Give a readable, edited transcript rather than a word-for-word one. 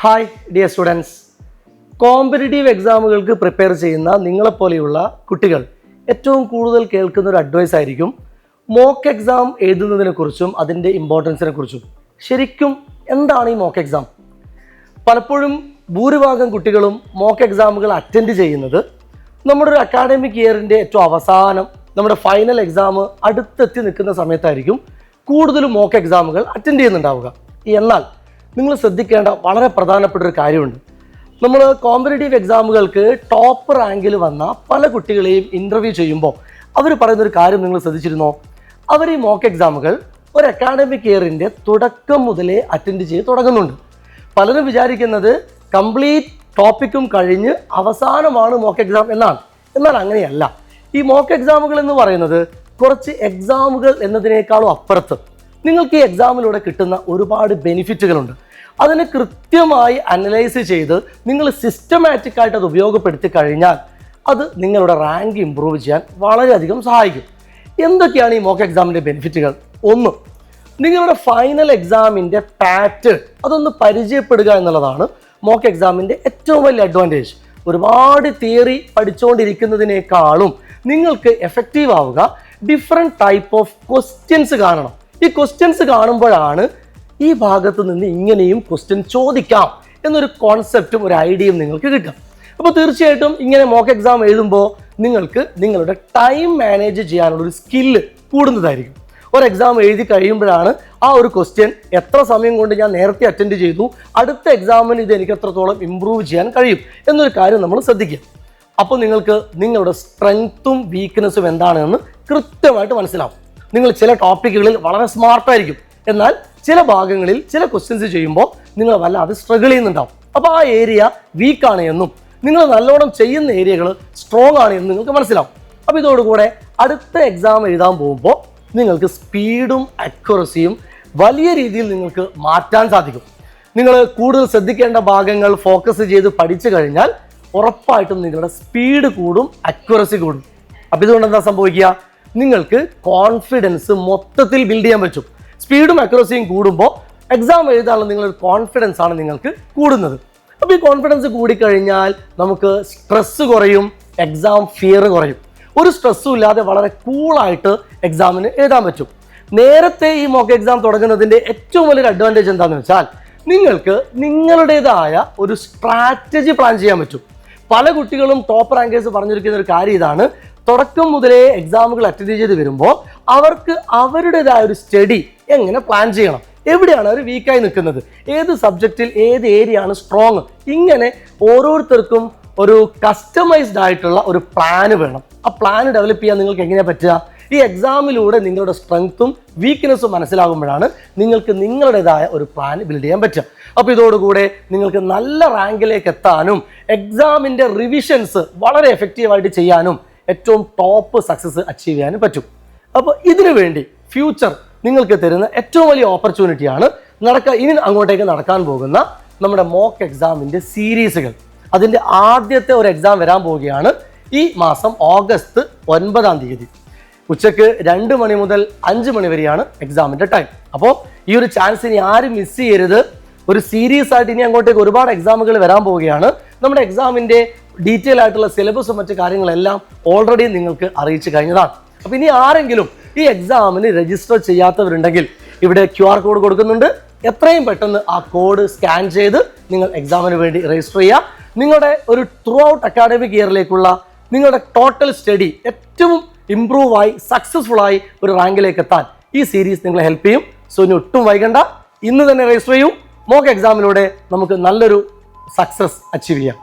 Hi dear students, competitive എക്സാമുകൾക്ക് prepare ചെയ്യുന്ന നിങ്ങളെപ്പോലെയുള്ള കുട്ടികൾ ഏറ്റവും കൂടുതൽ കേൾക്കുന്ന ഒരു അഡ്വൈസ് ആയിരിക്കും മോക്ക് എക്സാം എഴുതുന്നതിനെക്കുറിച്ചും അതിൻ്റെ ഇമ്പോർട്ടൻസിനെ കുറിച്ചും. ശരിക്കും എന്താണ് ഈ മോക്ക് എക്സാം? പലപ്പോഴും ഭൂരിഭാഗം കുട്ടികളും മോക്ക് എക്സാമുകൾ അറ്റൻഡ് ചെയ്യുന്നത് നമ്മുടെ ഒരു അക്കാഡമിക് ഇയറിൻ്റെ ഏറ്റവും അവസാനം നമ്മുടെ ഫൈനൽ എക്സാം അടുത്തെത്തി നിൽക്കുന്ന സമയത്തായിരിക്കും കൂടുതലും മോക്ക് എക്സാമുകൾ അറ്റൻഡ് ചെയ്യുന്നുണ്ടാവുക. എന്നാൽ നിങ്ങൾ ശ്രദ്ധിക്കേണ്ട വളരെ പ്രധാനപ്പെട്ട ഒരു കാര്യമുണ്ട്. നമ്മൾ കോമ്പറ്റേറ്റീവ് എക്സാമുകൾക്ക് ടോപ്പ് റാങ്കിൽ വന്ന പല കുട്ടികളെയും ഇൻ്റർവ്യൂ ചെയ്യുമ്പോൾ അവർ പറയുന്നൊരു കാര്യം നിങ്ങൾ ശ്രദ്ധിച്ചിരുന്നോ? അവർ ഈ മോക്ക് എക്സാമുകൾ ഒരു അക്കാഡമിക് ഇയറിൻ്റെ തുടക്കം മുതലേ അറ്റൻഡ് ചെയ്ത് തുടങ്ങുന്നുണ്ട്. പലരും വിചാരിക്കുന്നത് കംപ്ലീറ്റ് ടോപ്പിക്കും കഴിഞ്ഞ് അവസാനമാണ് മോക്ക് എക്സാം എന്നാണ്. എന്നാൽ അങ്ങനെയല്ല. ഈ മോക്ക് എക്സാമുകൾ എന്ന് പറയുന്നത് കുറച്ച് എക്സാമുകൾ എന്നതിനേക്കാളും അപ്പുറത്ത് നിങ്ങൾക്ക് ഈ എക്സാമിലൂടെ കിട്ടുന്ന ഒരുപാട് ബെനിഫിറ്റുകളുണ്ട്. അതിനെ കൃത്യമായി അനലൈസ് ചെയ്ത് നിങ്ങൾ സിസ്റ്റമാറ്റിക് ആയിട്ട് അത് ഉപയോഗപ്പെടുത്തി കഴിഞ്ഞാൽ അത് നിങ്ങളുടെ റാങ്ക് ഇമ്പ്രൂവ് ചെയ്യാൻ വളരെയധികം സഹായിക്കും. എന്തൊക്കെയാണ് ഈ മോക്ക് എക്സാമിൻ്റെ ബെനിഫിറ്റുകൾ? ഒന്ന്, നിങ്ങളുടെ ഫൈനൽ എക്സാമിൻ്റെ പാറ്റേൺ അതൊന്ന് പരിചയപ്പെടുക എന്നുള്ളതാണ് മോക്ക് എക്സാമിൻ്റെ ഏറ്റവും വലിയ അഡ്വാൻറ്റേജ്. ഒരുപാട് തിയറി പഠിച്ചുകൊണ്ടിരിക്കുന്നതിനേക്കാളും നിങ്ങൾക്ക് എഫക്റ്റീവ് ആവുക ഡിഫറെൻറ്റ് ടൈപ്പ് ഓഫ് ക്വസ്റ്റ്യൻസ് കാണണം. ഈ ക്വസ്റ്റ്യൻസ് കാണുമ്പോഴാണ് ഈ ഭാഗത്ത് നിന്ന് ഇങ്ങനെയും ക്വസ്റ്റ്യൻ ചോദിക്കാം എന്നൊരു കോൺസെപ്റ്റും ഒരു ഐഡിയയും നിങ്ങൾക്ക് കിട്ടും. അപ്പോൾ തീർച്ചയായിട്ടും ഇങ്ങനെ മോക്ക് എക്സാം എഴുതുമ്പോൾ നിങ്ങൾക്ക് നിങ്ങളുടെ ടൈം മാനേജ് ചെയ്യാനുള്ളൊരു സ്കില്ല് കൂടുന്നതായിരിക്കും. ഒരു എക്സാം എഴുതി കഴിയുമ്പോഴാണ് ആ ഒരു ക്വസ്റ്റ്യൻ എത്ര സമയം കൊണ്ട് ഞാൻ നേരത്തെ അറ്റൻഡ് ചെയ്തു, അടുത്ത എക്സാമിന് ഇത് എനിക്ക് എത്രത്തോളം ഇമ്പ്രൂവ് ചെയ്യാൻ കഴിയും എന്നൊരു കാര്യം നമ്മൾ ശ്രദ്ധിക്കുക. അപ്പോൾ നിങ്ങൾക്ക് നിങ്ങളുടെ സ്ട്രെങ്ത്തും വീക്ക്നെസ്സും എന്താണെന്ന് കൃത്യമായിട്ട് മനസ്സിലാവും. നിങ്ങൾ ചില ടോപ്പിക്കുകളിൽ വളരെ സ്മാർട്ടായിരിക്കും, എന്നാൽ ചില ഭാഗങ്ങളിൽ ചില ക്വസ്റ്റ്യൻസ് ചെയ്യുമ്പോൾ നിങ്ങൾ വല്ലാതെ സ്ട്രഗിൾ ചെയ്യുന്നുണ്ടാവും. അപ്പോൾ ആ ഏരിയ വീക്കാണ് എന്നും നിങ്ങൾ നല്ലോണം ചെയ്യുന്ന ഏരിയകൾ സ്ട്രോങ് ആണ് എന്നും നിങ്ങൾക്ക് മനസ്സിലാവും. അപ്പോൾ ഇതോടുകൂടെ അടുത്ത എക്സാം എഴുതാൻ പോകുമ്പോൾ നിങ്ങൾക്ക് സ്പീഡും അക്യുറസിയും വലിയ രീതിയിൽ നിങ്ങൾക്ക് മാറ്റാൻ സാധിക്കും. നിങ്ങൾ കൂടുതൽ ശ്രദ്ധിക്കേണ്ട ഭാഗങ്ങൾ ഫോക്കസ് ചെയ്ത് പഠിച്ചു കഴിഞ്ഞാൽ ഉറപ്പായിട്ടും നിങ്ങളുടെ സ്പീഡ് കൂടും, അക്യുറസി കൂടും. അപ്പോൾ ഇതുകൊണ്ട് എന്താ സംഭവിക്കുക? നിങ്ങൾക്ക് കോൺഫിഡൻസ് മൊത്തത്തിൽ ബിൽഡ് ചെയ്യാൻ പറ്റും. സ്പീഡും അക്യുറസിയും കൂടുമ്പോൾ എക്സാം എഴുതാനുള്ള നിങ്ങളൊരു കോൺഫിഡൻസ് ആണ് നിങ്ങൾക്ക് കൂടുന്നത്. അപ്പോൾ ഈ കോൺഫിഡൻസ് കൂടിക്കഴിഞ്ഞാൽ നമുക്ക് സ്ട്രെസ്സ് കുറയും, എക്സാം ഫിയർ കുറയും. ഒരു സ്ട്രെസ്സും ഇല്ലാതെ വളരെ കൂളായിട്ട് എക്സാമിന് എഴുതാൻ പറ്റും. നേരത്തെ ഈ മോക്ക് എക്സാം തുടങ്ങുന്നതിൻ്റെ ഏറ്റവും വലിയൊരു അഡ്വാൻറ്റേജ് എന്താണെന്ന് വെച്ചാൽ നിങ്ങൾക്ക് നിങ്ങളുടേതായ ഒരു സ്ട്രാറ്റജി പ്ലാൻ ചെയ്യാൻ പറ്റും. പല കുട്ടികളും ടോപ്പ് റാങ്കേഴ്സ് പറഞ്ഞിരിക്കുന്ന ഒരു കാര്യം ഇതാണ്: തുടക്കം മുതലേ എക്സാമുകൾ അറ്റൻഡ് ചെയ്ത് വരുമ്പോൾ അവർക്ക് അവരുടേതായ ഒരു സ്റ്റഡി എങ്ങനെ പ്ലാൻ ചെയ്യണം, എവിടെയാണ് അവർ വീക്കായി നിൽക്കുന്നത്, ഏത് സബ്ജക്റ്റിൽ ഏത് ഏരിയ ആണ് സ്ട്രോങ്, ഇങ്ങനെ ഓരോരുത്തർക്കും ഒരു കസ്റ്റമൈസ്ഡ് ആയിട്ടുള്ള ഒരു പ്ലാന് വേണം. ആ പ്ലാൻ ഡെവലപ്പ് ചെയ്യാൻ നിങ്ങൾക്ക് എങ്ങനെയാണ് പറ്റുക? ഈ എക്സാമിലൂടെ നിങ്ങളുടെ സ്ട്രെങ്ത്തും വീക്ക്നെസ്സും മനസ്സിലാകുമ്പോഴാണ് നിങ്ങൾക്ക് നിങ്ങളുടേതായ ഒരു പ്ലാൻ ബിൽഡ് ചെയ്യാൻ പറ്റുക. അപ്പോൾ ഇതോടുകൂടെ നിങ്ങൾക്ക് നല്ല റാങ്കിലേക്ക് എത്താനും എക്സാമിൻ്റെ റിവിഷൻസ് വളരെ എഫക്റ്റീവായിട്ട് ചെയ്യാനും ഏറ്റവും ടോപ്പ് സക്സസ് അച്ചീവ് ചെയ്യാനും പറ്റും. അപ്പോൾ ഇതിനു വേണ്ടി ഫ്യൂച്ചർ നിങ്ങൾക്ക് തരുന്ന ഏറ്റവും വലിയ ഓപ്പർച്യൂണിറ്റിയാണ് ഇനി അങ്ങോട്ടേക്ക് നടക്കാൻ പോകുന്ന നമ്മുടെ മോക്ക് എക്സാമിൻ്റെ സീരീസുകൾ. അതിൻ്റെ ആദ്യത്തെ ഒരു എക്സാം വരാൻ പോവുകയാണ് ഈ മാസം ഓഗസ്റ്റ് 9 ഉച്ചയ്ക്ക് 2 മണി മുതൽ 5 മണി വരെയാണ് എക്സാമിൻ്റെ ടൈം. അപ്പോൾ ഈ ഒരു ചാൻസ് ഇനി ആരും മിസ് ചെയ്യരുത്. ഒരു സീരീസ് ആയിട്ട് ഇനി അങ്ങോട്ടേക്ക് ഒരുപാട് എക്സാമുകൾ വരാൻ പോവുകയാണ്. നമ്മുടെ എക്സാമിൻ്റെ ഡീറ്റെയിൽ ആയിട്ടുള്ള സിലബസും മറ്റു കാര്യങ്ങളെല്ലാം ഓൾറെഡി നിങ്ങൾക്ക് അറിയിച്ചു കഴിഞ്ഞതാണ്. അപ്പോൾ ഇനി ആരെങ്കിലും ഈ എക്സാമിന് രജിസ്റ്റർ ചെയ്യാത്തവരുണ്ടെങ്കിൽ ഇവിടെ QR കോഡ് കൊടുക്കുന്നുണ്ട്. എത്രയും പെട്ടെന്ന് ആ കോഡ് സ്കാൻ ചെയ്ത് നിങ്ങൾ എക്സാമിന് വേണ്ടി രജിസ്റ്റർ ചെയ്യുക. നിങ്ങളുടെ ഒരു ത്രൂ ഔട്ട് അക്കാഡമിക് ഇയറിലേക്കുള്ള നിങ്ങളുടെ ടോട്ടൽ സ്റ്റഡി ഏറ്റവും ഇംപ്രൂവ് ആയി സക്സസ്ഫുള്ളായി ഒരു റാങ്കിലേക്ക് എത്താൻ ഈ സീരീസ് നിങ്ങളെ ഹെൽപ്പ് ചെയ്യും. സോ ഇനി ഒട്ടും വൈകണ്ട, ഇന്ന് തന്നെ രജിസ്റ്റർ ചെയ്യൂ. മോക്ക് എക്സാമിലൂടെ നമുക്ക് നല്ലൊരു സക്സസ് അച്ചീവ് ചെയ്യാം.